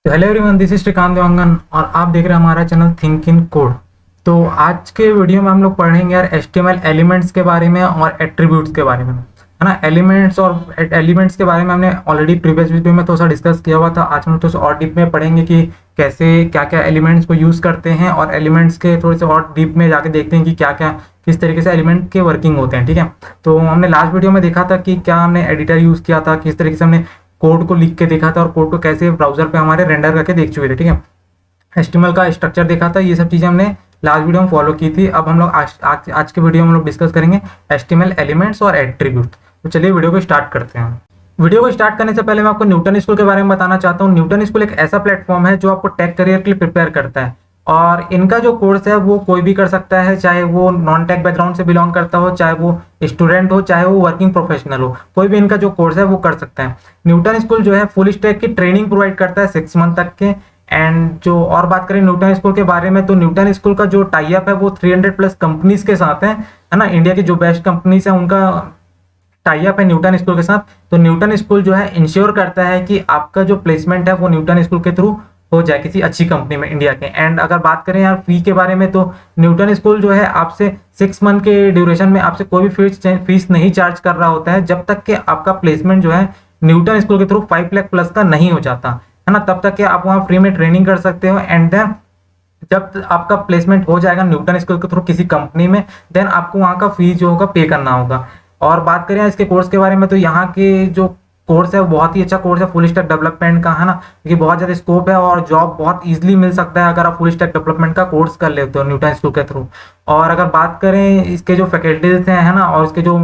तो hello everyone, this is Shrikant Dewangan और आप देख रहे हैं हमारा चैनल थिंक इन कोड। तो आज के वीडियो में हम लोग पढ़ेंगे यार एचटीएमएल एलिमेंट्स के बारे में और एट्रीब्यूट्स के बारे में, है ना। एलिमेंट्स के बारे में हमने ऑलरेडी प्रीवियस वीडियो में थोड़ा सा डिस्कस किया हुआ था। आज हम थोड़ा सा और डीप में पढ़ेंगे कि कैसे क्या क्या एलिमेंट्स को यूज़ करते हैं, और एलिमेंट्स के थोड़े से और डीप में जाके देखते हैं कि क्या क्या किस तरीके से एलिमेंट के वर्किंग होते हैं। ठीक है, तो हमने लास्ट वीडियो में देखा था कि क्या हमने एडिटर यूज़ किया था, किस तरीके से हमने कोड को लिख के देखा था और कोड को कैसे ब्राउजर पे हमारे रेंडर करके देख चुके थे। ठीक है, एचटीएमएल का स्ट्रक्चर देखा था, ये सब चीज़ें हमने लास्ट वीडियो में फॉलो की थी। अब हम लोग आज के वीडियो में हम लोग डिस्कस करेंगे एचटीएमएल एलिमेंट्स और एट्रीब्यूट। तो चलिए वीडियो को स्टार्ट करते हैं। वीडियो को स्टार्ट करने से पहले मैं आपको न्यूटन स्कूल के बारे में बताना चाहता हूँ। न्यूटन स्कूल एक ऐसा प्लेटफॉर्म है जो आपको टेक करियर के लिए प्रिपेयर करता है, और इनका जो कोर्स है वो कोई भी कर सकता है, चाहे वो नॉन टेक बैकग्राउंड से बिलोंग करता हो, चाहे वो स्टूडेंट हो, चाहे वो वर्किंग प्रोफेशनल हो, कोई भी इनका जो कोर्स है वो कर सकता है। न्यूटन स्कूल जो है फुल स्टैक की ट्रेनिंग प्रोवाइड करता है 6 मंथ तक के। एंड जो और बात करें न्यूटन स्कूल के बारे में, तो न्यूटन स्कूल का जो टाई अप है वो 300 प्लस कंपनीज के साथ है ना। इंडिया की जो बेस्ट कंपनीज है उनका टाई अप है न्यूटन स्कूल के साथ। तो न्यूटन स्कूल जो है इंश्योर करता है कि आपका जो प्लेसमेंट है वो न्यूटन स्कूल के थ्रू हो जाए किसी अच्छी कंपनी में इंडिया के। एंड अगर बात करें यार फी के बारे में, तो न्यूटन स्कूल जो है आपसे 6 मंथ के ड्यूरेशन में आपसे कोई भी फीस नहीं चार्ज कर रहा होता है, जब तक कि आपका प्लेसमेंट जो है न्यूटन स्कूल के थ्रू 5 लाख प्लस का नहीं हो जाता, है ना। तब तक कि आप वहाँ फ्री में ट्रेनिंग कर सकते हो। एंड देन जब आपका प्लेसमेंट हो जाएगा न्यूटन स्कूल के थ्रू किसी कंपनी में, देन आपको वहाँ का फीस जो होगा पे करना होगा। और बात करें इसके कोर्स के बारे में, तो यहाँ के जो कोर्स है वो बहुत ही अच्छा कोर्स है फुल स्टैक डेवलपमेंट का, है ना। क्योंकि बहुत ज़्यादा स्कोप है और जॉब बहुत इजीली मिल सकता है अगर आप फुल स्टैक डेवलपमेंट का कोर्स कर लेते हो न्यूटन स्कूल के थ्रू। और अगर बात करें इसके जो फैकल्टीज हैं, है ना, और इसके जो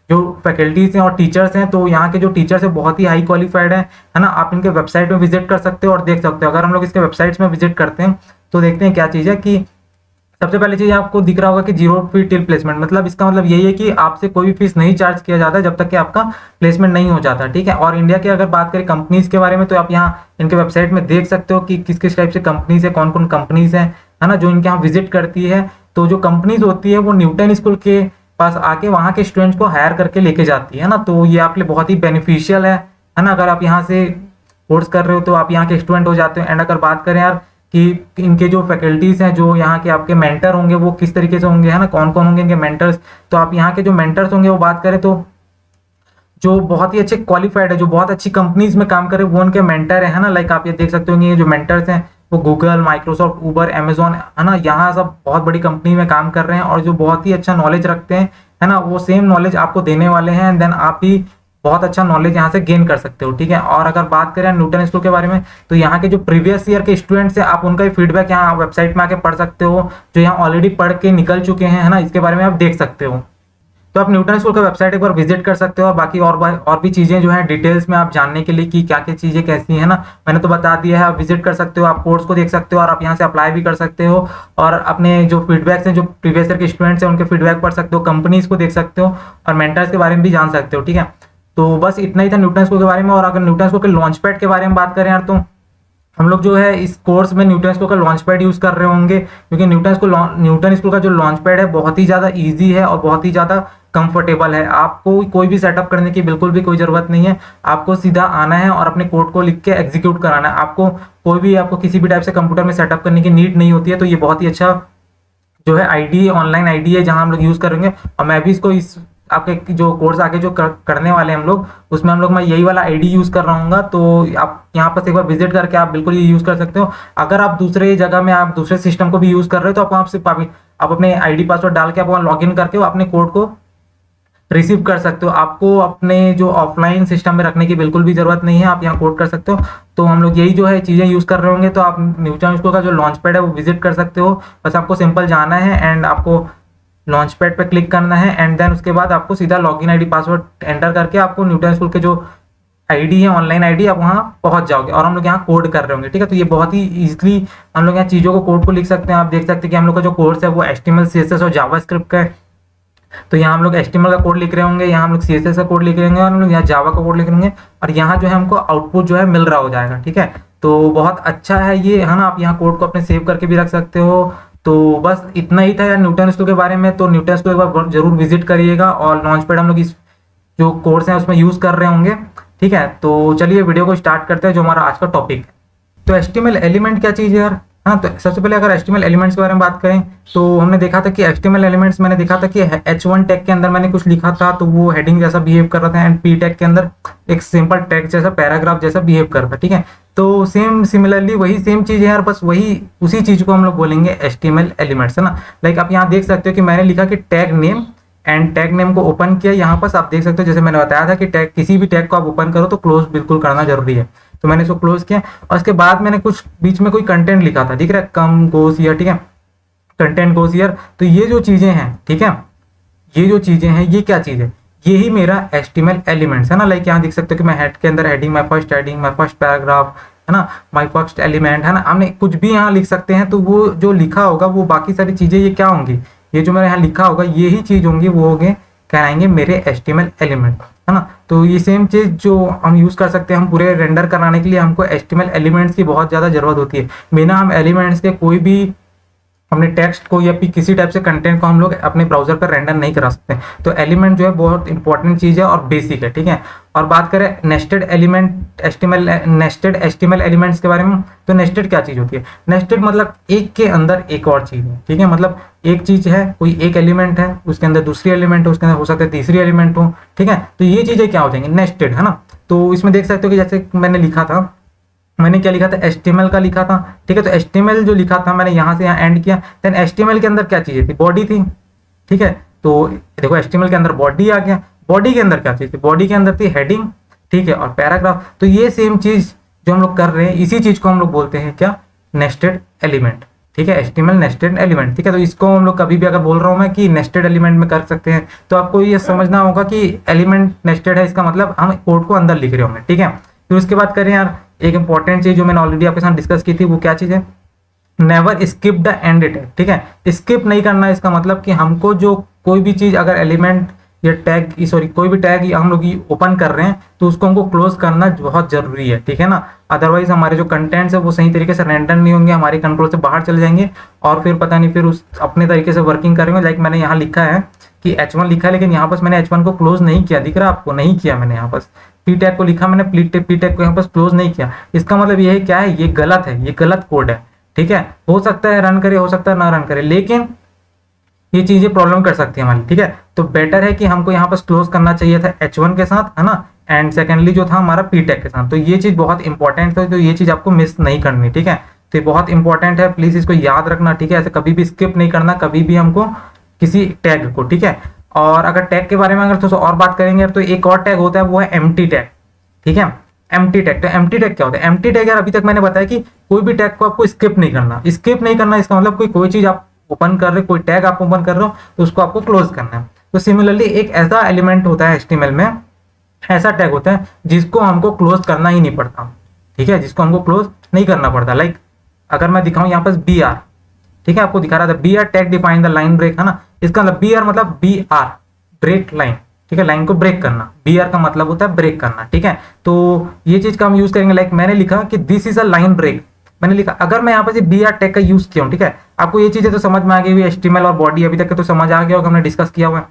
जो फैकल्टीज हैं और टीचर्स हैं, तो यहाँ के जो टीचर्स हैं बहुत ही हाई क्वालिफाइड है ना। आप इनके वेबसाइट में विजिट कर सकते हो और देख सकते हो। अगर हम लोग इसके वेबसाइट्स में विजिट करते हैं तो देखते हैं क्या चीज़ है कि सबसे पहली चीज आपको दिख रहा होगा कि 0 फी टिल प्लेसमेंट। मतलब इसका मतलब यही है कि आपसे कोई भी फीस नहीं चार्ज किया जाता जब तक कि आपका प्लेसमेंट नहीं हो जाता। ठीक है, और इंडिया के अगर बात करें कंपनीज के बारे में, तो आप यहाँ इनके वेबसाइट में देख सकते हो कि किस किस टाइप से कंपनीज है, कौन कौन कंपनीज है ना, जो इनके यहाँ विजिट करती है। तो जो कंपनीज होती है वो न्यूटन स्कूल के पास आके वहाँ के स्टूडेंट्स को हायर करके लेके जाती है ना। तो ये आपके लिए बहुत ही बेनिफिशियल है ना। अगर आप यहाँ से कोर्स कर रहे हो तो आप यहाँ के स्टूडेंट हो जाते हो। एंड अगर बात करें यार कि इनके जो फैकल्टीज हैं, जो यहाँ के आपके मेंटर होंगे वो किस तरीके से होंगे, है ना, कौन कौन होंगे इनके मेंटर्स, तो आप यहाँ के जो मेंटर्स होंगे वो बात करें तो जो बहुत ही अच्छे क्वालिफाइड है, जो बहुत अच्छी कंपनीज में काम करे वो उनके मेंटर है ना। लाइक आप ये देख सकते होंगे, ये जो मेंटर्स हैं वो गूगल, माइक्रोसॉफ्ट, उबर, अमेजोन, है ना, यहाँ सब बहुत बड़ी कंपनी में काम कर रहे हैं और जो बहुत ही अच्छा नॉलेज रखते हैं, है ना, वो सेम नॉलेज आपको देने वाले हैं। देन आप भी बहुत अच्छा नॉलेज यहाँ से गेन कर सकते हो। ठीक है, और अगर बात करें न्यूटन स्कूल के बारे में, तो यहाँ के जो प्रीवियस ईयर के स्टूडेंट्स हैं आप उनका भी फीडबैक यहाँ वेबसाइट में आके पढ़ सकते हो, जो यहाँ ऑलरेडी पढ़ के निकल चुके हैं, है ना, इसके बारे में आप देख सकते हो। तो आप न्यूटन स्कूल का वेबसाइट एक बार विजिट कर सकते हो, और बाकी और भी चीज़ें जो है डिटेल्स में आप जानने के लिए कि क्या क्या चीज़ें कैसी है ना, मैंने तो बता दिया है। आप विजिट कर सकते हो, आप कोर्स को देख सकते हो, और आप यहाँ से अप्लाई भी कर सकते हो, और अपने जो फीडबैक्स हैं, जो प्रीवियस ईयर के स्टूडेंट्स हैं उनके फीडबैक पढ़ सकते हो, कंपनीज को देख सकते हो, और मेंटर्स के बारे में भी जान सकते हो। ठीक है, तो बस इतना ही था न्यूटन स्कूल के बारे में। और अगर न्यूटन स्कूल के लॉन्च पैड के बारे में बात करें यार, तो हम लोग जो है इस कोर्स में न्यूटन स्कूल का लॉन्च पैड यूज़ कर रहे होंगे, क्योंकि न्यूटन स्कूल का जो लॉन्च पैड है बहुत ही ज़्यादा ईजी है और बहुत ही ज़्यादा कंफर्टेबल है। आपको कोई भी सेटअप करने की बिल्कुल भी कोई ज़रूरत नहीं है। आपको सीधा आना है और अपने कोड को लिख के एग्जीक्यूट कराना है। आपको किसी भी टाइप से कंप्यूटर में सेटअप करने की नीड नहीं होती है। तो ये बहुत ही अच्छा जो है आईडी, ऑनलाइन आईडी है जहां हम लोग यूज़ करेंगे। और मैं भी इसको इस आपके जो कोर्स आगे जो करने वाले हैं हम लोग, उसमें मैं यही वाला आईडी यूज़ कर रहा हूँ। तो आप यहाँ पर एक बार विजिट करके आप बिल्कुल ये यूज़ कर सकते हो। अगर आप दूसरे जगह में आप दूसरे सिस्टम को भी यूज़ कर रहे हो तो आप सिर्फ आप अपने आईडी पासवर्ड डाल के आप वहाँ लॉग इन करके अपने कोड को रिसीव कर सकते हो। आपको अपने जो ऑफलाइन सिस्टम में रखने की बिल्कुल भी जरूरत नहीं है, आप यहाँ कोड कर सकते हो। तो हम लोग यही जो है चीज़ें यूज़ कर रहे होंगे। तो आप न्यूटन स्कूल का जो लॉन्च पैड है वो विजिट कर सकते हो। बस आपको सिंपल जाना है एंड आपको लॉन्च पैड पर क्लिक करना है, एंड देन उसके बाद आपको सीधा लॉगिन आईडी पासवर्ड एंटर करके आपको न्यूटन स्कूल के जो आईडी है, ऑनलाइन आईडी, आप वहाँ पहुँच जाओगे और हम लोग यहाँ कोड कर रहे होंगे। ठीक है, तो ये बहुत ही इजीली हम लोग यहाँ चीज़ों को कोड को लिख सकते हैं। आप देख सकते हैं कि हम लोग का जो कोर्स है वो HTML, CSS और जावास्क्रिप्ट का है। तो यहाँ हम लोग HTML का कोड लिख रहे होंगे, यहाँ हम लोग CSS का कोड लिख रहे होंगे, और हम लोग यहाँ जावा का कोड लिख रहे होंगे, और यहाँ जो है हमको आउटपुट जो है मिल रहा हो जाएगा। ठीक है, तो बहुत अच्छा है ये, है ना। आप यहाँ कोड को अपने सेव करके भी रख सकते हो। तो बस इतना ही था यार न्यूटन स्कूल के बारे में। तो न्यूटन स्कूल एक बार जरूर विजिट करिएगा, और लॉन्च पैड हम लोग इस जो कोर्स है उसमें यूज़ कर रहे होंगे। ठीक है, तो चलिए वीडियो को स्टार्ट करते हैं, जो हमारा आज का टॉपिक है। तो HTML एलिमेंट क्या चीज़ है यार, हाँ। तो सबसे पहले अगर HTML एलिमेंट्स के बारे में बात करें तो हमने देखा था कि HTML एलिमेंट्स मैंने देखा था कि H1 टैग के अंदर मैंने कुछ लिखा था तो वो हेडिंग जैसा बिहेव कर रहा था, एंड P टैग के अंदर एक सिंपल टैग जैसा पैराग्राफ जैसा बिहेव कर रहा था, ठीक है। तो सेम सिमिलरली वही सेम चीज़ है यार, बस वही उसी चीज़ को हम लोग बोलेंगे HTML एलिमेंट्स, है ना। लाइक आप यहाँ देख सकते हो कि मैंने लिखा कि tag name, and tag name को ओपन किया। यहाँ पर आप देख सकते हो जैसे मैंने बताया था कि टैग, किसी भी टैग को आप ओपन करो तो क्लोज बिल्कुल करना जरूरी है। तो मैंने इसको क्लोज किया और उसके बाद मैंने कुछ बीच में कोई कंटेंट लिखा था, दिख रहा है, कम गोस हियर, ठीक है, कंटेंट गोस हियर। तो ये जो चीजें हैं, ठीक है, ये जो चीजें हैं ये क्या चीज है, यही मेरा HTML एलिमेंट्स है ना। लाइक यहाँ देख सकते हो कि मैं हेड के अंदर heading, my first heading, my first paragraph, है ना, माय फर्स्ट एलिमेंट, है ना। हमने कुछ भी यहाँ लिख सकते हैं, तो वो जो लिखा होगा वो बाकी सारी चीजें ये क्या होंगी, ये जो मेरे यहाँ लिखा होगा यही चीज होंगी, वो होंगे कहलाएंगे मेरे HTML एलिमेंट, है ना। तो ये सेम चीज जो हम यूज कर सकते हैं, हम पूरे रेंडर कराने के लिए हमको HTML एलिमेंट्स की बहुत ज्यादा जरूरत होती है। बिना हम एलिमेंट्स के कोई भी अपने टेक्स्ट को या किसी टाइप से कंटेंट को हम लोग अपने ब्राउजर पर रेंडर नहीं करा सकते। तो एलिमेंट जो है बहुत इंपॉर्टेंट चीज है और बेसिक है, ठीक है। और बात करें nested element HTML, nested HTML elements के बारे में, तो नेस्टेड क्या चीज होती है, नेस्टेड मतलब एक के अंदर एक और चीज है, ठीक है। मतलब एक चीज है, कोई एक एलिमेंट है, उसके अंदर दूसरी एलिमेंट है, उसके अंदर हो सकता है तीसरी एलिमेंट हो, ठीक है। तो ये चीजें क्या हो जाएंगी, नेस्टेड, है ना। तो इसमें देख सकते हो कि जैसे मैंने लिखा था, मैंने क्या लिखा था, HTML का लिखा था, ठीक है। तो HTML जो लिखा था मैंने यहाँ से यहाँ एंड किया, देन HTML के अंदर क्या चीजें थी, बॉडी थी, ठीक है। तो देखो HTML के अंदर बॉडी आ गया, बॉडी के अंदर क्या चीज थी, बॉडी के अंदर थी हेडिंग, ठीक है, और पैराग्राफ। तो ये सेम चीज जो हम लोग कर रहे हैं, इसी चीज को हम लोग बोलते हैं क्या, नेस्टेड एलिमेंट, ठीक है, HTML नेस्टेड एलिमेंट, ठीक है। तो इसको हम लोग कभी भी अगर बोल रहा हूँ मैं कि नेस्टेड एलिमेंट में कर सकते हैं, तो आपको ये समझना होगा कि एलिमेंट नेस्टेड है, इसका मतलब हम कोड को अंदर लिख रहे होंगे, ठीक है। फिर उसके बाद करें यार, एक इंपॉर्टेंट चीज जो मैंने ऑलरेडी आपके साथ डिस्कस की थी, वो क्या चीज है, never skip the end tag, ठीक है। स्किप नहीं करना, इसका मतलब कि हमको जो कोई भी चीज अगर एलिमेंट या टैग, सॉरी, कोई भी टैग हम लोग ओपन कर रहे हैं तो उसको हमको क्लोज करना बहुत जरूरी है, ठीक है ना। अदरवाइज हमारे जो कंटेंट्स है वो सही तरीके से रेंडर नहीं होंगे, हमारे कंट्रोल से बाहर चले जाएंगे और फिर पता नहीं फिर उस अपने तरीके से वर्किंग करेंगे। लाइक मैंने यहाँ लिखा है कि H1 लिखा है, लेकिन यहाँ पर मैंने H1 को क्लोज नहीं किया, दिख रहा है आपको, नहीं किया मैंने यहाँ पर। P टैग को लिखा मैंने, P टैग को यहाँ पर क्लोज नहीं किया। इसका मतलब ये क्या है, ये गलत है, ये गलत कोड है, ठीक है। हो सकता है रन करे, हो सकता है ना रन करे, लेकिन ये चीजें प्रॉब्लम कर सकती है हमारी, ठीक है। तो बेटर है कि हमको यहाँ पर क्लोज करना चाहिए था H1 के साथ, है ना, एंड सेकेंडली जो था हमारा P टैग के साथ। तो ये चीज बहुत इंपॉर्टेंट है, तो ये चीज आपको मिस नहीं करनी, ठीक है। तो ये बहुत इंपॉर्टेंट है, प्लीज इसको याद रखना, ठीक है। ऐसे कभी भी स्किप नहीं करना, कभी भी हमको किसी टैग को, ठीक है। और अगर टैग के बारे में अगर थोड़ा और बात करेंगे तो एक और टैग होता है, वो है एम्प्टी टैग, ठीक है। एम्प्टी टैग, तो एम्प्टी टैग क्या होता है, एम्प्टी टैग यार अभी तक मैंने बताया कि कोई भी टैग को आपको स्किप नहीं करना, स्किप नहीं करना इसका मतलब कोई चीज आप ओपन कर रहे हो, कोई टैग आप ओपन कर रहे हो तो उसको आपको क्लोज करना है। तो सिमिलरली एक ऐसा एलिमेंट होता है HTML में, ऐसा टैग होता है जिसको हमको क्लोज करना ही नहीं पड़ता, ठीक है, जिसको हमको क्लोज नहीं करना पड़ता। लाइक अगर मैं दिखाऊं यहाँ पर BR, ठीक है, आपको दिखा रहा था BR tag define the line break, है ना। इसका मतलब BR मतलब BR ब्रेक लाइन, ठीक है, लाइन को ब्रेक करना, BR का मतलब होता है ब्रेक करना, ठीक है। तो ये चीज का हम यूज करेंगे। लाइक मैंने लिखा कि this is a line break, मैंने लिखा, अगर मैं यहाँ पर BR टैग का यूज किया हूँ, ठीक है, आपको ये चीजें तो समझ में आ गई हुई, HTML और बॉडी अभी तक के तो समझ आ गया होगा, हमने डिस्कस किया हुआ है।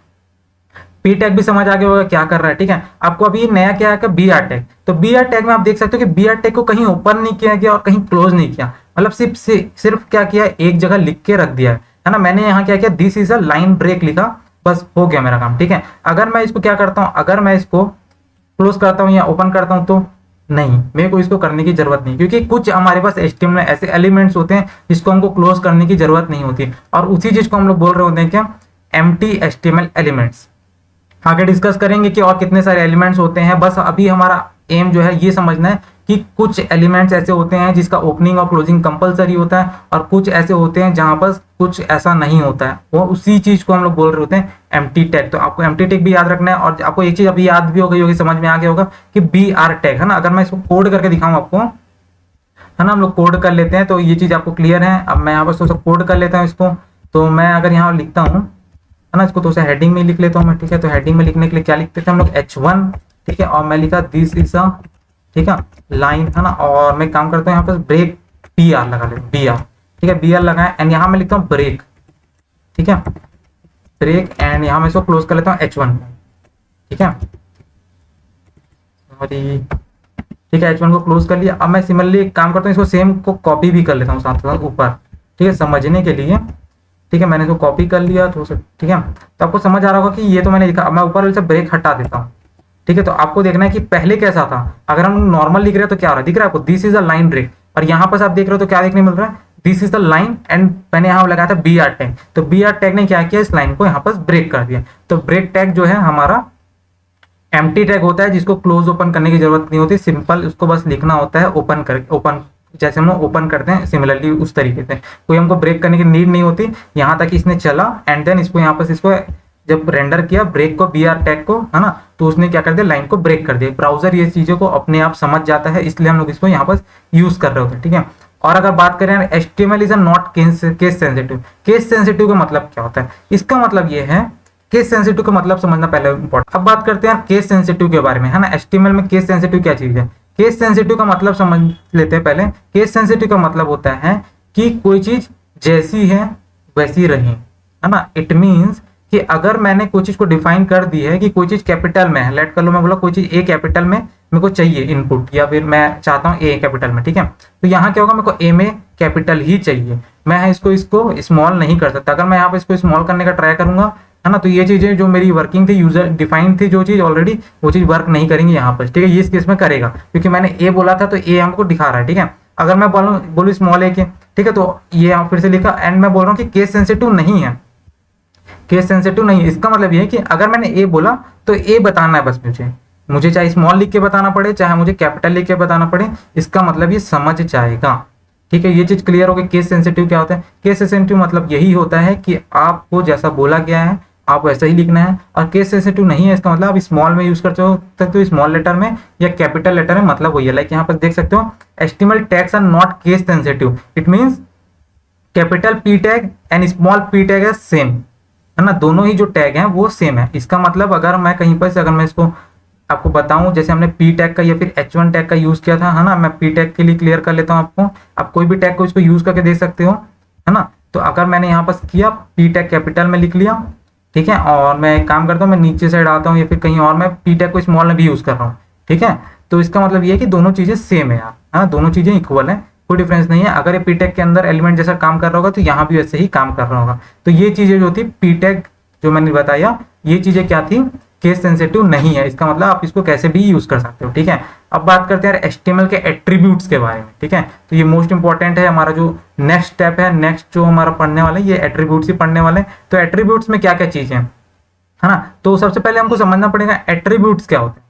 P टैग भी समझ आ गया होगा क्या कर रहा है, ठीक है। आपको अभी नया क्या है, BR टैग। तो BR टैग में आप देख सकते हो कि BR टैग को कहीं ओपन नहीं किया गया और कहीं क्लोज नहीं किया, मतलब सिर्फ क्या किया, एक जगह लिख के रख दिया है ना। मैंने यहाँ क्या किया, this is a line break लिखा, बस हो गया मेरा काम, ठीक है। अगर मैं इसको क्या करता हूँ, अगर मैं इसको क्लोज करता हूँ या ओपन करता हूँ तो नहीं, मेरे को इसको करने की जरूरत नहीं, क्योंकि कुछ हमारे पास HTML में ऐसे एलिमेंट्स होते हैं जिसको हमको क्लोज करने की जरूरत नहीं होती, और उसी चीज को हम लोग बोल रहे होते हैं क्या, एम्प्टी HTML एलिमेंट्स। आगे डिस्कस करेंगे कि और कितने सारे एलिमेंट्स होते हैं, बस अभी हमारा एम जो है ये समझना है कि कुछ एलिमेंट्स ऐसे होते हैं जिसका ओपनिंग और क्लोजिंग कंपलसरी होता है, और कुछ ऐसे होते हैं जहां पर कुछ ऐसा नहीं होता है, वो उसी चीज को हम लोग बोल रहे होते हैं एम्प्टी टैग। तो आपको एम्प्टी टैग भी याद रखना है, और आपको एक चीज अभी याद भी हो गई होगी, समझ में आ गया होगा कि BR टैग, है ना। अगर मैं इसको कोड करके दिखाऊं आपको, है ना, हम लोग कोड कर लेते हैं तो ये चीज आपको क्लियर है। अब मैं यहाँ पर कोड कर लेता हूँ इसको। तो मैं अगर यहाँ लिखता हूँ, है ना, इसको तो उसे हेडिंग में लिख लेता हूँ मैं, ठीक है। तो हेडिंग में लिखने के लिए क्या लिखते थे हम लोग, H1, ठीक है, और मैं लिखा दिस इज अ, ठीक है, लाइन, है ना। और मैं काम करता हूँ यहाँ पर ब्रेक, BR लगा ले, BR, ठीक है, BR लगाया, एंड यहाँ मैं लिखता हूँ ब्रेक, ठीक है, ब्रेक, एंड यहाँ मैं इसको क्लोज कर लेता हूँ H1, ठीक है। सॉरी, ठीक है, H1 को क्लोज कर लिया। अब मैं सिमिलरली एक काम करता हूँ, इसको सेम को कॉपी भी कर लेता हूँ साथ साथ ऊपर, ठीक है, समझने के लिए। ठीक है, मैंने इसको कॉपी कर लिया तो ठीक है, तो आपको समझ आ रहा होगा कि ये तो मैंने लिखा। अब मैं ऊपर वाले से ब्रेक हटा देता हूँ। ठीक है, तो आपको देखना है कि पहले कैसा था। अगर हम नॉर्मल लिख रहे हैं तो क्या हो रहा है, दिख रहा है आपको, this is a line break. और यहाँ पर आप देख रहे हो तो क्या देखने मिल रहा है, this is the line and मैंने यहाँ लगाया था बी आर टैग। तो बी आर टैग ने क्या किया, इस लाइन को यहाँ पर ब्रेक कर दिया। तो ब्रेक टैग जो है हमारा एम्प्टी टैग होता है, जिसको क्लोज ओपन करने की जरूरत नहीं होती, सिंपल उसको बस लिखना होता है ओपन कर, ओपन जैसे हम ओपन करते हैं सिमिलरली उस तरीके से, कोई हमको ब्रेक करने की नीड नहीं होती। यहाँ तक इसने चला एंड देन इसको यहाँ पर इसको जब रेंडर किया ब्रेक को, बी आर टैग को, है ना, तो उसने क्या कर दिया, लाइन को ब्रेक कर दिया। ब्राउजर ये चीजों को अपने आप समझ जाता है, इसलिए हम लोग इसको यहाँ पर यूज कर रहे होते हैं। ठीक है, और अगर बात करें HTML is not case sensitive. Case sensitive का मतलब क्या होता है, इसका मतलब ये है, केस सेंसिटिव का मतलब समझना पहले इंपॉर्टेंट। अब बात करते हैं केस सेंसिटिव के बारे में, है ना। HTML में केस सेंसिटिव क्या चीज है, केस सेंसिटिव का मतलब समझ लेते हैं पहले। केस सेंसिटिव का मतलब होता है कि कोई चीज जैसी है वैसी रहे, है ना। इट मीन्स कि अगर मैंने कोई चीज को डिफाइन कर दी है कि कोई चीज कैपिटल में है, लेट कर लो मैं बोला कोई चीज ए कैपिटल में मेरे को चाहिए इनपुट, या फिर मैं चाहता हूँ ए कैपिटल में, ठीक है, तो यहाँ क्या होगा, मेरे को ए में कैपिटल ही चाहिए। मैं इसको स्मॉल नहीं कर सकता। अगर मैं यहाँ पे इसको स्मॉल करने का ट्राई करूंगा, है ना, तो ये चीजें जो मेरी वर्किंग थी, यूजर डिफाइन थी जो चीज ऑलरेडी, वो चीज वर्क नहीं करेंगी यहाँ पर। ठीक है, ये इस केस में करेगा क्योंकि मैंने ए बोला था तो ए हमको दिखा रहा है। ठीक है, अगर मैं बोलूँ स्मॉल ए के, ठीक है, तो ये फिर से लिखा एंड मैं बोल रहा हूँ कि केस सेंसिटिव नहीं है, केस सेंसिटिव नहीं है। इसका मतलब ये है कि अगर मैंने ए बोला तो ए बताना है बस मुझे चाहे स्मॉल लिख के बताना पड़े, चाहे मुझे कैपिटल लिख के बताना पड़े, इसका मतलब ये समझ जाएगा। ठीक है, ये चीज क्लियर हो गई। केस सेंसिटिव क्या होता है, केस सेंसिटिव मतलब यही होता है कि आपको जैसा बोला गया है आप वैसा ही लिखना है। और केस सेंसिटिव नहीं है, इसका मतलब आप स्मॉल में यूज करते हो तो स्मॉल लेटर में या कैपिटल लेटर में, मतलब वही है। लाइक यहाँ पर देख सकते हो, HTML tags are not case sensitive, it means capital P tag and small P tag है सेम, है ना, दोनों ही जो टैग हैं वो सेम है। इसका मतलब अगर मैं कहीं पर से, अगर मैं इसको आपको बताऊं, जैसे हमने पी टैग का या फिर H1 टैग का यूज किया था, है ना, मैं पी टैग के लिए क्लियर कर लेता हूं आपको। आप कोई भी टैग को इसको यूज करके देख सकते हो, है ना। तो अगर मैंने यहाँ पर किया पी टैग कैपिटल में लिख लिया, ठीक है, और मैं एक काम करता हूँ, मैं नीचे साइड आता हूँ या फिर कहीं और मैं पी टैग को स्मॉल में भी यूज कर रहा हूँ, ठीक है, तो इसका मतलब ये है कि दोनों चीजें सेम है यार, है ना, दोनों चीजें इक्वल है, कोई डिफरेंस नहीं है। अगर ये पी टैग के अंदर एलिमेंट जैसा काम कर रहा होगा तो यहाँ भी वैसे ही काम कर रहा होगा। तो ये चीजें जो थी पी टैग जो मैंने बताया, ये चीजें क्या थी, केस सेंसिटिव नहीं है। इसका मतलब आप इसको कैसे भी यूज कर सकते हो। ठीक है, अब बात करते हैं HTML के एट्रीब्यूट्स के बारे में। ठीक है, तो ये मोस्ट इंपॉर्टेंट है, हमारा जो नेक्स्ट स्टेप है, नेक्स्ट जो हमारा पढ़ने वाले ये एट्रीब्यूट्स ही पढ़ने वाले। तो एट्रीब्यूट्स में क्या क्या चीजें हैं, है ना, तो सबसे पहले हमको समझना पड़ेगा एट्रीब्यूट्स क्या होते हैं।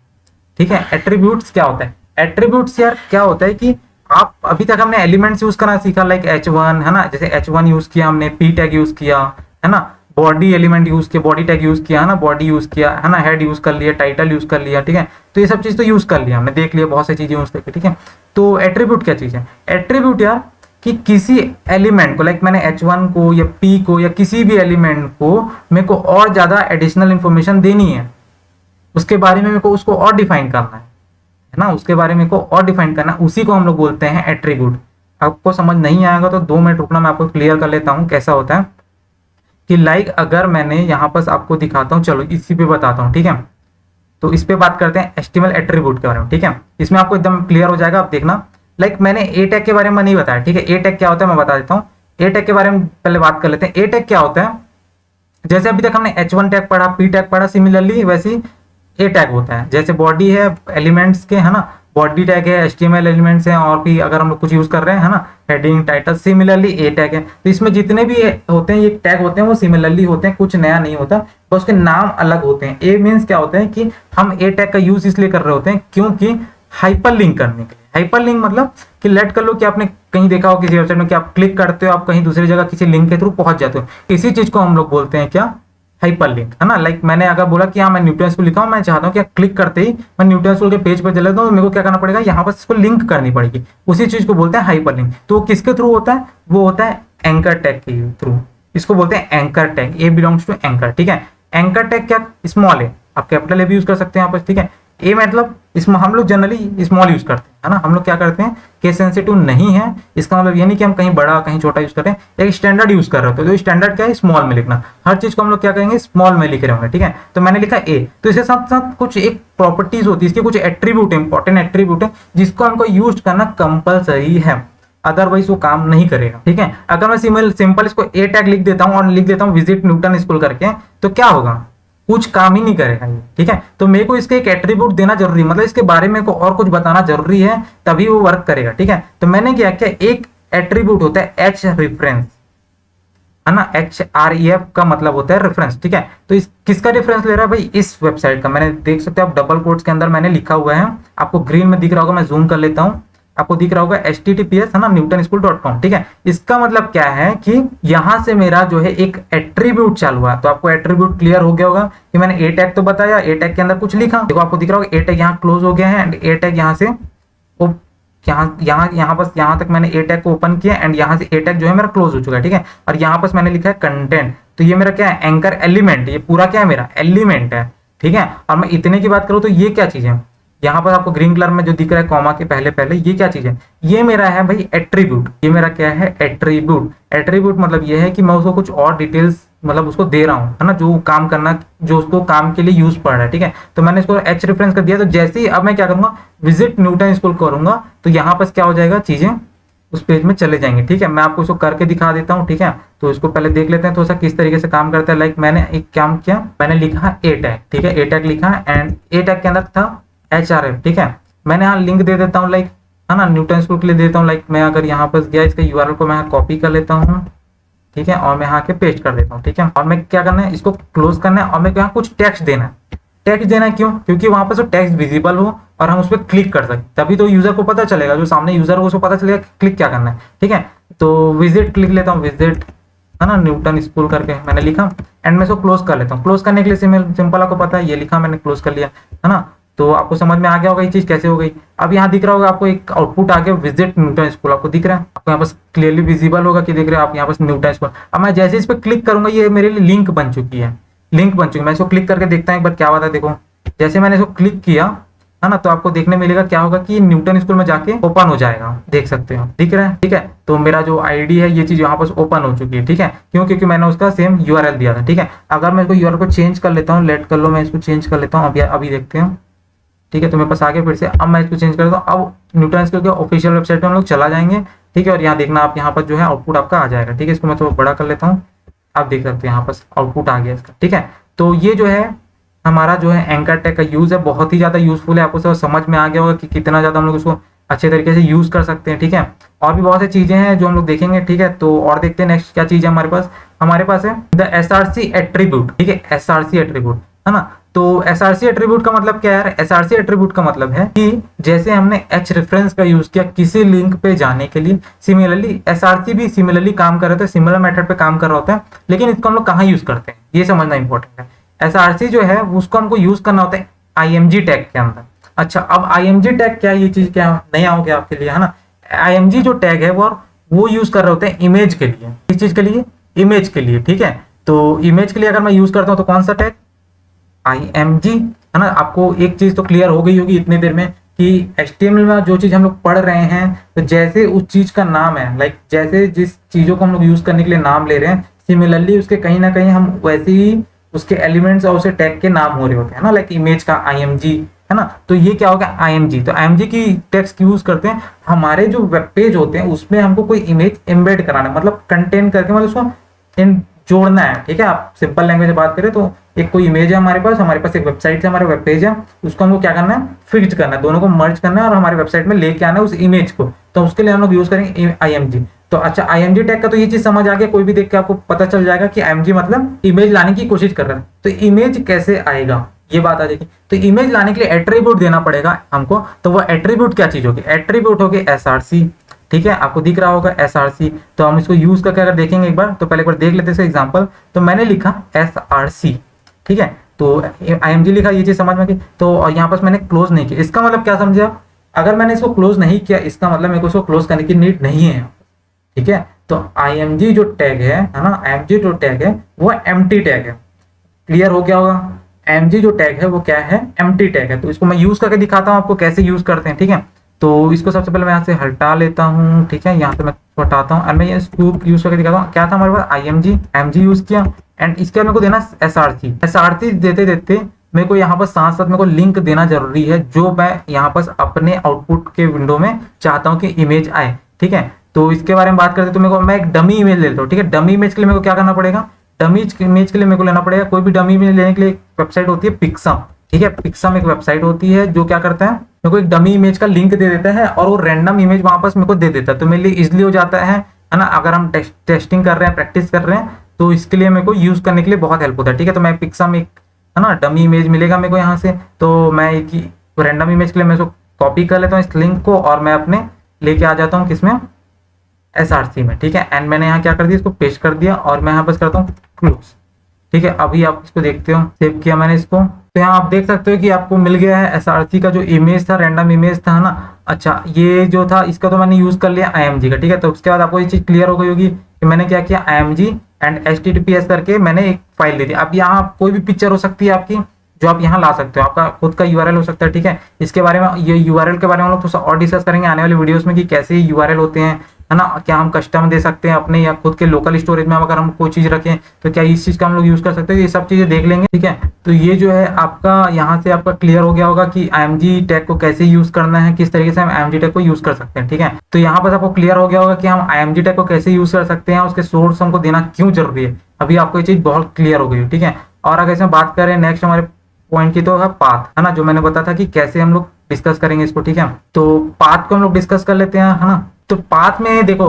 ठीक है, एट्रीब्यूट्स क्या होता है, एट्रीब्यूट्स यार क्या होता है कि आप अभी तक हमने एलिमेंट्स यूज करना सीखा, लाइक H1, है ना, जैसे H1 यूज किया हमने, पी टैग यूज किया, है ना, बॉडी एलिमेंट यूज किया, बॉडी टैग यूज किया, है ना, बॉडी यूज किया, है ना, हेड यूज कर लिया, टाइटल यूज कर लिया। ठीक है, तो ये सब चीज तो यूज कर लिया हमने, देख लिया बहुत सी चीजें यूज करके। ठीक है, तो एट्रीब्यूट क्या चीज है, एट्रीब्यूट यार कि किसी एलिमेंट को, लाइक मैंने H1 को या P को या किसी भी एलिमेंट को मेरे को और ज्यादा एडिशनल इंफॉर्मेशन देनी है, उसके बारे में मेरे को उसको और डिफाइन करना है ना, उसके बारे में को और डिफाइन करना, उसी को हम लोग बोलते हैं एट्रीब्यूट। आपको समझ नहीं आएगा तो 2 मिनट रुकना, मैं आपको क्लियर कर लेता हूँ कैसा होता है। कि लाइक अगर मैंने यहाँ पर आपको दिखाता हूँ, चलो इसी पे बताता हूँ। ठीक है, तो इस पे बात करते हैं HTML एट्रीब्यूट के बारे में। ठीक है, इसमें आपको एकदम क्लियर हो जाएगा, आप देखना। लाइक मैंने ए टैग के बारे में नहीं बताया। ठीक है, ए टैग क्या होता है मैं बता देता हूँ। ए टैग के बारे में पहले बात कर लेते हैं। ए टैग क्या होता है, जैसे अभी तक हमने H1 टैग पढ़ा, पी टैग पढ़ा, सिमिलरली वैसी ए टैग होता है। जैसे बॉडी है एलिमेंट्स के, है ना, बॉडी टैग है, HTML एलिमेंट्स हैं, और भी अगर हम लोग कुछ यूज कर रहे हैं, है ना, हेडिंग, टाइटल, सिमिलरली ए टैग है। तो इसमें जितने भी होते हैं ये टैग होते हैं वो सिमिलरली होते हैं, कुछ नया नहीं होता, बस उसके नाम अलग होते हैं। ए मीन्स क्या होता है कि हम ए टैग का यूज इसलिए कर रहे होते हैं क्योंकि हाइपर लिंक करने के लिए। हाइपर लिंक मतलब कि लेट कर लो कि आपने कहीं देखा हो किसी वेबसाइट में कि आप क्लिक करते हो, आप कहीं दूसरी जगह किसी लिंक के थ्रू पहुंच जाते हो, इसी चीज को हम लोग बोलते हैं क्या, हाइपर लिंक, है ना। लाइक मैंने अगर बोला कि हाँ मैं न्यूटन स्कूल लिखा हूँ, मैं चाहता हूँ कि क्लिक करते ही मैं न्यूटन स्कूल के पेज पर चले जाऊँ, तो मेरे को क्या करना पड़ेगा, यहाँ पर इसको लिंक करनी पड़ेगी, उसी चीज को बोलते हैं हाइपर लिंक। तो वो किसके थ्रू होता है, वो होता है एंकर टैग के थ्रू, इसको बोलते हैं anchor tag. A belongs to anchor. ठीक है, एंकर टैग क्या स्मॉल है, आप कैपिटल ए भी यूज कर सकते हैं यहाँ पर। ठीक है, ए मतलब इसमें हम लोग जनरली स्मॉल यूज करते हैं, है ना, हम लोग क्या करते हैं, केस सेंसिटिव नहीं है, इसका मतलब ये नहीं कि हम कहीं बड़ा कहीं छोटा यूज करें, एक स्टैंडर्ड यूज कर रहे हो तो स्टैंडर्ड क्या है, स्मॉल में लिखना, हर चीज को हम लोग क्या करेंगे, स्मॉल में लिख रहे होंगे, ठीक है। तो मैंने लिखा ए, तो इसके साथ साथ कुछ एक प्रॉपर्टीज होती है, इसके कुछ एट्रीब्यूट है, इंपॉर्टेंट एट्रीब्यूट है, जिसको हमको यूज करना कंपलसरी है, अदरवाइज वो काम नहीं करेगा, ठीक है। अगर मैं सिंपल इसको ए टैग लिख देता हूँ और लिख देता हूँ विजिट न्यूटन स्कूल करके, तो क्या होगा, कुछ काम ही नहीं करेगा ये, ठीक है। तो मेरे को इसके एक एट्रीब्यूट देना जरूरी, मतलब इसके बारे में को और कुछ बताना जरूरी है, तभी वो वर्क करेगा, ठीक है। तो मैंने क्या किया, एक एट्रीब्यूट होता है एच रेफरेंस, है ना, HREF का मतलब होता है रेफरेंस, ठीक है। तो इस किसका रेफरेंस ले रहा है भाई, इस वेबसाइट का, मैंने देख सकते हो आप डबल कोट्स के अंदर मैंने लिखा हुआ है, आपको ग्रीन में दिख रहा होगा, मैं जूम कर लेता हूं, आपको दिख रहा होगा https, है ना, newtonschool.com, ठीक है। इसका मतलब क्या है कि यहां से मेरा जो है एक एट्रीब्यूट चालू हुआ, तो आपको एट्रीब्यूट क्लियर हो गया होगा कि मैंने ए टैग तो बताया, ए टैग के अंदर कुछ लिखा, देखो आपको दिख रहा होगा ए टैग यहाँ क्लोज हो गया है, एंड ए टैग यहाँ से यहाँ बस यहाँ तक मैंने ए टैग को ओपन किया, एंड यहाँ से ए टैग जो है मेरा क्लोज हो चुका है, ठीक है। और यहाँ पर मैंने लिखा है कंटेंट, तो ये मेरा क्या है, एंकर एलिमेंट, ये पूरा क्या है, मेरा एलिमेंट है, ठीक है। और मैं इतने की बात करूँ तो ये क्या चीज है, यहाँ पर आपको ग्रीन कलर में जो दिख रहा है कॉमा के पहले पहले, ये क्या चीज है, ये मेरा है भाई एट्रीब्यूट, ये मेरा क्या है, एट्रीब्यूट। एट्रीब्यूट मतलब ये है कि मैं उसको कुछ और डिटेल्स मतलब उसको दे रहा हूँ, है ना, जो काम करना, जो उसको काम के लिए यूज पड़ रहा है, ठीक है। तो मैंने इसको एच रेफरेंस कर दिया, तो जैसे ही अब मैं क्या करूंगा, विजिट न्यूटन स्कूल करूंगा, तो यहाँ पर क्या हो जाएगा, चीजें उस पेज में चले जाएंगे, ठीक है। मैं आपको इसको करके दिखा देता हूँ, ठीक है। तो इसको पहले देख लेते हैं थोड़ा सा किस तरीके से काम करता है। लाइक मैंने एक काम किया, मैंने लिखा ए टैग, ठीक है, ए टैग लिखा, एंड ए टैग के अंदर था HRF, ठीक है। मैंने यहाँ लिंक दे देता हूँ, लाइक, है ना, न्यूटन स्कूल के लिए देता हूँ, लाइक मैं अगर यहाँ पर गया, इसका URL को मैं कॉपी कर लेता हूँ, ठीक है, और मैं यहाँ के पेस्ट कर देता हूँ, ठीक है। और मैं क्या करना है, इसको क्लोज करना है, और मैं यहाँ कुछ टेक्स्ट देना है। टेक्स्ट देना है क्यों, क्योंकि वहां पर जो टेक्स्ट विजिबल हो और हम उस पर क्लिक कर सकते, तभी तो यूजर को पता चलेगा, जो सामने यूजर हो उसको पता चलेगा क्लिक क्या करना है, ठीक है। तो विजिट लिख लेता हूँ, विजिट, है ना, न्यूटन स्कूल करके मैंने लिखा, एंड मैं इसको क्लोज कर लेता हूँ। क्लोज करने के लिए सिंपल आपको पता है, ये लिखा मैंने, क्लोज कर लिया, है ना। तो आपको समझ में आ गया होगा ये चीज कैसे हो गई। अब यहाँ दिख रहा होगा आपको एक आउटपुट आ गया, विजिट न्यूटन स्कूल, आपको दिख रहा है, आपको यहाँ पर क्लियरली विजिबल होगा कि दिख रहा है आप यहाँ पर न्यूटन स्कूल। अब मैं जैसे इस पर क्लिक करूंगा, ये मेरे लिए लिंक बन चुकी है, लिंक बन चुकी है। मैं इसको क्लिक करके देखता हूँ एक बार क्या होता है, देखो जैसे मैंने इसको क्लिक किया, है ना, तो आपको देखने मिलेगा क्या होगा कि न्यूटन स्कूल में जाके ओपन हो जाएगा, देख सकते हो, दिख रहा है, ठीक है। तो मेरा जो आईडी है ये चीज यहाँ पर ओपन हो चुकी है, ठीक है, क्यों, क्योंकि मैंने उसका सेम URL दिया था, ठीक है। अगर मैं इसको URL को चेंज कर लेता हूँ, लेट कर लो, मैं इसको चेंज कर लेता हूँ, अभी देखते हैं, ठीक है। तो मेरे पास आगे फिर से, अब मैं इसको चेंज कर देता हूँ, अब न्यूटन स्कूल के ऑफिशियल वेबसाइट पर हम लोग चला जाएंगे, ठीक है। और यहाँ देखना आप, यहाँ पर जो है आउटपुट आपका आ जाएगा, ठीक है। इसको मैं थोड़ा बड़ा कर लेता हूँ, आप देख सकते हैं यहाँ पर आउटपुट आ गया इसका, ठीक है। तो ये जो है हमारा जो है एंकर टैग का यूज है, बहुत ही ज्यादा यूजफुल है, आपको सब समझ में आ गया होगा कि कितना ज्यादा हम लोग इसको अच्छे तरीके से यूज कर सकते हैं, ठीक है। और भी बहुत सी चीजें हैं जो हम लोग देखेंगे, ठीक है। तो और देखते हैं नेक्स्ट क्या चीज है हमारे पास है द SRC एट्रीब्यूट, ठीक है, SRC एट्रीब्यूट, है ना। तो SRC एट्रीब्यूट का मतलब क्या है यार, SRC एट्रीब्यूट का मतलब है कि जैसे हमने H रेफरेंस का यूज किया किसी लिंक पे जाने के लिए, सिमिलरली SRC भी सिमिलरली काम कर रहा होता है, सिमिलर मेथड पे काम कर रहा होता है, लेकिन इसको हम लोग कहाँ यूज करते हैं ये समझना इंपॉर्टेंट है। SRC जो है उसको हमको यूज करना होता है IMG टैग के अंदर। अच्छा, अब IMG टैग क्या, ये चीज क्या नया हो गया आपके लिए, है ना। IMG जो टैग है वो यूज कर रहे होते हैं इमेज के लिए, किस चीज के लिए, इमेज के लिए, ठीक है। तो इमेज के लिए अगर मैं यूज करता हूँ तो कौन सा टैग, IMG, है ना। आपको एक चीज तो क्लियर हो गई होगी इतनी देर में कि HTML में जो चीज हम लोग पढ़ रहे हैं, तो जैसे उस चीज का नाम है, लाइक जैसे जिस चीजों को हम लोग यूज करने के लिए नाम ले रहे हैं, सिमिलरली उसके कहीं ना कहीं हम वैसे ही उसके एलिमेंट्स और उसे टैग के नाम हो रहे होते हैं ना, लाइक इमेज का IMG, है ना। तो ये क्या होगा IMG, तो IMG की टैग्स यूज करते हैं हमारे जो वेब पेज होते हैं उसमें हमको कोई इमेज एम्बेड कराना, मतलब कंटेंट करके, मतलब उसको जोड़ना है, ठीक है। आप सिंपल लैंग्वेज में बात करें तो एक कोई इमेज है हमारे पास एक वेबसाइट है, हमारे वेब पेज है, उसको हमको क्या करना है, फिक्स करना है, दोनों को मर्ज करना है और हमारे वेबसाइट में लेके आना है उस इमेज को। तो उसके लिए हम लोग यूज करेंगे IMG। तो अच्छा, IMG टैग का तो ये चीज समझ आ गया, कोई भी देख के आपको पता चल जाएगा कि IMG मतलब इमेज लाने की कोशिश कर रहा है। तो इमेज कैसे आएगा ये बात आ जाएगी। तो इमेज लाने के लिए एट्रीब्यूट देना पड़ेगा हमको, तो वो एट्रीब्यूट क्या चीज होगी, एट्रीब्यूट होगी SRC, ठीक है। आपको दिख रहा होगा SRC। तो हम इसको यूज करके अगर देखेंगे एक बार, तो पहले एक बार देख लेते हैं एग्जांपल। तो मैंने लिखा SRC, ठीक है, तो IMG लिखा, ये चीज समझ में गई। तो और यहाँ पर मैंने क्लोज नहीं किया, इसका मतलब क्या समझे आप, अगर मैंने इसको क्लोज नहीं किया इसका मतलब मेरे को इसको क्लोज करने की नीड नहीं है, ठीक है। तो IMG जो टैग है ना, IMG जो टैग है वो एम्प्टी टैग है, क्लियर हो गया होगा। mg जो टैग है वो क्या है, एम्प्टी टैग है। तो इसको मैं यूज करके दिखाता हूँ आपको कैसे यूज करते हैं, ठीक है। तो इसको सबसे पहले मैं यहाँ से हटा लेता हूँ, ठीक है, यहाँ से मैं हटाता हूँ और मैं ये स्कूप यूज करके दिखाता हूँ। क्या था हमारे पास, img यूज किया एंड इसके बाद मेरे को देना src देते देते मेरे को यहाँ पर साथ साथ मेरे को लिंक देना जरूरी है, जो मैं यहाँ पर अपने आउटपुट के विंडो में चाहता हूँ कि इमेज आए, ठीक है। तो इसके बारे में बात करते तो मेरे को, मैं एक डमी इमेज लेता हूँ, ठीक है। डमी इमेज के लिए मेरे को क्या करना पड़ेगा, डमी इमेज के लिए मेरे को लेना पड़ेगा, कोई भी डमी इमेज लेने के लिए एक वेबसाइट होती है पिक्सम, ठीक है। पिक्सम एक वेबसाइट होती है जो क्या करता है, मेरे को एक डमी इमेज का लिंक दे देता है और वो रैंडम इमेज वहां पर मेरे को दे देता है। तो मेरे लिए इजिली हो जाता है ना, अगर हम टेस्टिंग कर रहे हैं, प्रैक्टिस कर रहे हैं, तो इसके लिए मेरे को यूज करने के लिए बहुत हेल्प होता है, ठीक है। तो मैं पिक्सम एक है ना डमी इमेज मिलेगा मेरे को यहाँ से, तो मैं एक ही रैंडम इमेज के लिए मैं इसको कॉपी कर लेता हूँ इस लिंक को और मैं अपने लेके आ जाता हूँ किसमें, src में, ठीक है। एंड मैंने यहाँ क्या कर दिया, इसको पेस्ट कर दिया और मैं यहाँ बस करता हूँ क्लोज, ठीक है। अभी आप इसको देखते हो, सेव किया मैंने इसको, तो यहाँ आप देख सकते हो कि आपको मिल गया है src का जो इमेज था, रैंडम इमेज था ना। अच्छा, ये जो था इसका तो मैंने यूज कर लिया img का, ठीक है। तो उसके बाद आपको ये चीज क्लियर हो गई होगी कि मैंने क्या किया, img एंड https करके मैंने एक फाइल दे दी। अब यहाँ कोई भी पिक्चर हो सकती है आपकी जो आप यहाँ ला सकते हो, आपका खुद का यूआरएल हो सकता है, ठीक है। इसके बारे में, ये यूआरएल के बारे में हम लोग थोड़ा सा और डिस्कस करेंगे आने वाले वीडियोस में कि कैसे यूआरएल होते हैं, है ना। क्या हम कस्टम दे सकते हैं अपने या खुद के लोकल स्टोरेज में, अगर हम कोई चीज रखें तो क्या इस चीज का हम लोग यूज कर सकते हैं, ये सब चीजें देख लेंगे, ठीक है। तो ये जो है आपका यहाँ से आपका क्लियर हो गया होगा कि img टैग को कैसे यूज करना है, किस तरीके से हम img टैग को यूज कर सकते हैं, ठीक है। तो यहाँ पर आपको क्लियर हो गया होगा कि हम img टैग को कैसे यूज कर सकते हैं, उसके सोर्स हमको देना क्यों जरूरी है। अभी आपको ये चीज बहुत क्लियर हो गई, ठीक है। और अगर इसमें बात करें नेक्स्ट हमारे पॉइंट की, तो है पाथ, है ना, जो मैंने बताया था कि कैसे हम लोग डिस्कस करेंगे इसको, ठीक है। तो पाथ को हम लोग डिस्कस कर लेते हैं, है ना। तो पाथ में देखो,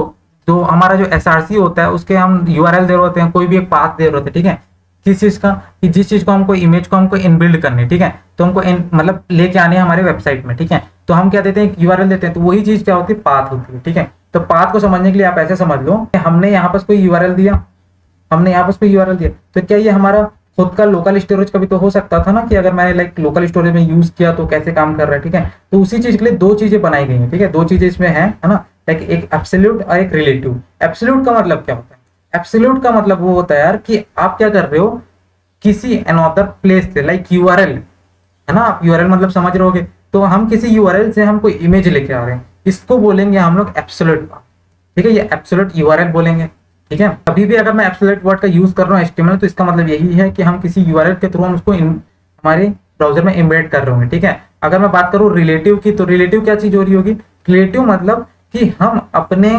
जो हमारा जो src होता है उसके हम यूआरएल दे रहे होते हैं, कोई भी एक पाथ दे रहे होते हैं, ठीक है। किस चीज का, कि जिस चीज को हमको इमेज को हमको इनबिल्ड करने, ठीक है, तो हमको मतलब लेके आने हमारे वेबसाइट में, ठीक है। तो हम क्या देते हैं, यूआरएल देते हैं, तो वही चीज क्या होती है, पाथ होती है, ठीक है। तो पाथ को समझने के लिए आप ऐसे समझ लो कि हमने यहाँ पर कोई यूआरएल दिया, तो क्या ये हमारा खुद का लोकल स्टोरेज का भी तो हो सकता था ना, कि अगर मैंने लाइक लोकल स्टोरेज में यूज किया तो कैसे काम कर रहा है, ठीक है। तो उसी चीज के लिए दो चीजें बनाई गई हैं, ठीक है। दो चीजें इसमें है ना, लाइक एक एब्सोल्यूट और एक रिलेटिव। एब्सोल्यूट का मतलब क्या होता है, एब्सोल्यूट का मतलब वो होता है यार कि आप क्या कर रहे हो, किसी अनदर प्लेस से, लाइक यूआरएल, है ना, आप यूआरएल मतलब समझ रहे होगे। तो हम किसी यूआरएल से हम कोई इमेज लेके आ रहे हैं, इसको बोलेंगे हम लोग एब्सोल्यूट, ठीक है। ये एब्सोल्यूट यूआरएल बोलेंगे, ठीक है। अभी भी अगर मैं एब्सोल्यूट वर्ड का यूज कर रहा हूँ HTML, तो इसका मतलब यही है कि हम किसी यूआरएल के थ्रू हम उसको हमारे ब्राउजर में एम्बेड कर रहे होंगे, ठीक है। अगर मैं बात करूँ रिलेटिव की, तो रिलेटिव क्या चीज हो रही होगी, रिलेटिव मतलब कि हम अपने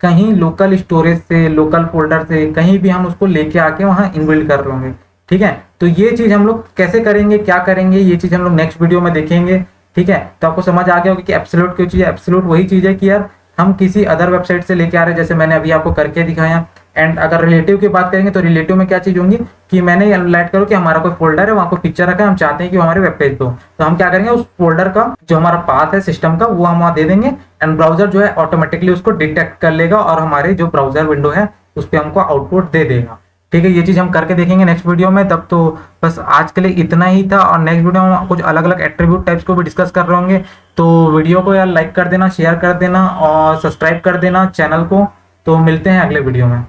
कहीं लोकल स्टोरेज से, लोकल फोल्डर से कहीं भी हम उसको लेके आके वहां इनबिल्ड कर रहे होंगे, ठीक है। तो ये चीज हम लोग कैसे करेंगे, क्या करेंगे, ये चीज हम लोग नेक्स्ट वीडियो में देखेंगे, ठीक है। तो आपको समझ आ गया होगा कि एब्सोल्यूट क्या चीज है। एब्सोल्यूट वही चीज है कि यार हम किसी अदर वेबसाइट से लेके आ रहे हैं, जैसे मैंने अभी आपको करके दिखाया। एंड अगर रिलेटिव की बात करेंगे तो रिलेटिव में क्या चीज होंगी, कि मैंने लाइट करो कि हमारा कोई फोल्डर है, वहां कोई पिक्चर रखा है, हम चाहते हैं कि वो हमारे वेब पेज पे हो, तो हम क्या करेंगे, उस फोल्डर का जो हमारा पाथ है सिस्टम का, वो हम वहां दे देंगे एंड ब्राउजर जो है ऑटोमेटिकली उसको डिटेक्ट कर लेगा और हमारे जो ब्राउजर विंडो है उस पर हमको आउटपुट दे देगा, ठीक है। ये चीज हम करके देखेंगे नेक्स्ट वीडियो में। तब तो बस आज के लिए इतना ही था, और नेक्स्ट वीडियो में कुछ अलग अलग एट्रीब्यूट टाइप्स को भी डिस्कस कर रहे होंगे। तो वीडियो को यार लाइक कर देना, शेयर कर देना और सब्सक्राइब कर देना चैनल को। तो मिलते हैं अगले वीडियो में।